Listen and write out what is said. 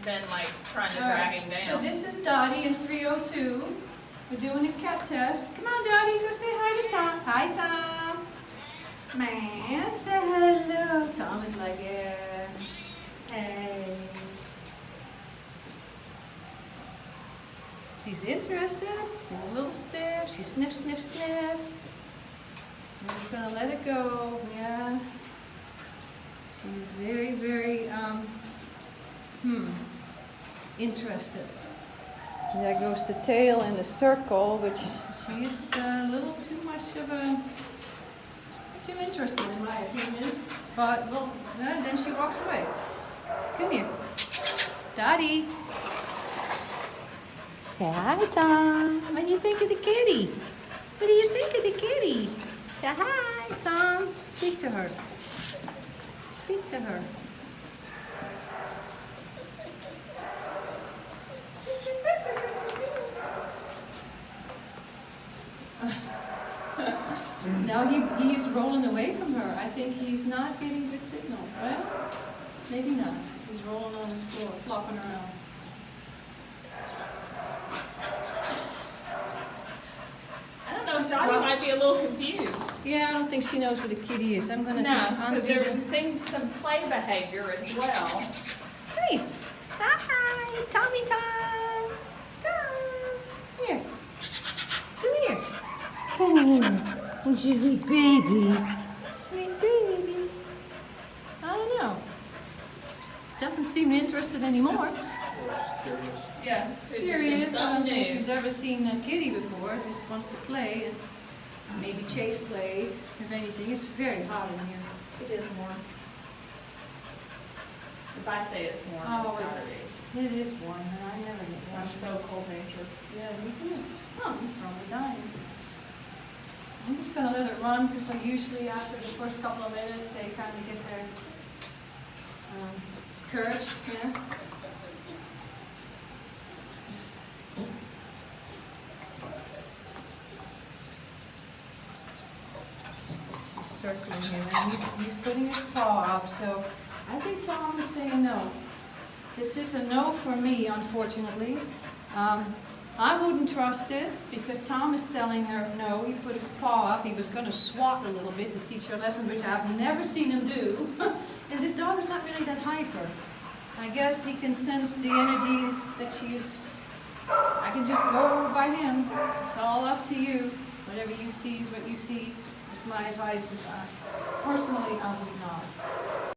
been like trying to All drag right, him down. so this is Dottie in 302. We're doing a cat test. Come on, Dottie, go say hi to Tom. Hi, Tom. Man, say hello. Tom is like, yeah. Hey. She's interested. She's a little stiff. She sniff, sniff, sniff. I'm just gonna let it go. Yeah. She's very, very interested. And there goes the tail in the circle, which she's a little too much of a, too interested in my opinion. But well, then she walks away. Come here, Dottie. Say hi, Tom. What do you think of the kitty? What do you think of the kitty? Say hi, Tom. Speak to her. Speak to her. Now he is rolling away from her. I think he's not getting good signals. Well, maybe not. He's rolling on his floor, flopping around. I don't know, Dottie might be a little confused. Yeah, I don't think she knows what a kitty is. I'm gonna No, just because undo there them. seems some play behavior as well. Hey! Hi! Tommy Tom! Come! Here. Come here. Oh, sweet baby. Sweet baby. I don't know. Doesn't seem interested anymore. Yeah. Here he is. I don't Something think new. she's ever seen a kitty before. Just wants to play and maybe chase play, if anything. It's very hot in here. It is warm. If I say it's warm, Oh, it's gotta be. It is warm, and I never get warm. I'm so cold natured. Yeah, me too. Oh, I'm probably dying. I'm just gonna let it run because I usually after the first couple of minutes they kind of get their courage. Yeah. She's circling him, and he's putting his paw up. So I think Tom is saying no. This is a no for me, unfortunately. I wouldn't trust it because Tom is telling her no. He put his paw up. He was going to swat a little bit to teach her a lesson, which I've never seen him do. And this dog is not really that hyper. I guess he can sense the energy that she's. I can just go by him. It's all up to you. Whatever you see is what you see. That's my advice. Is personally, I would not.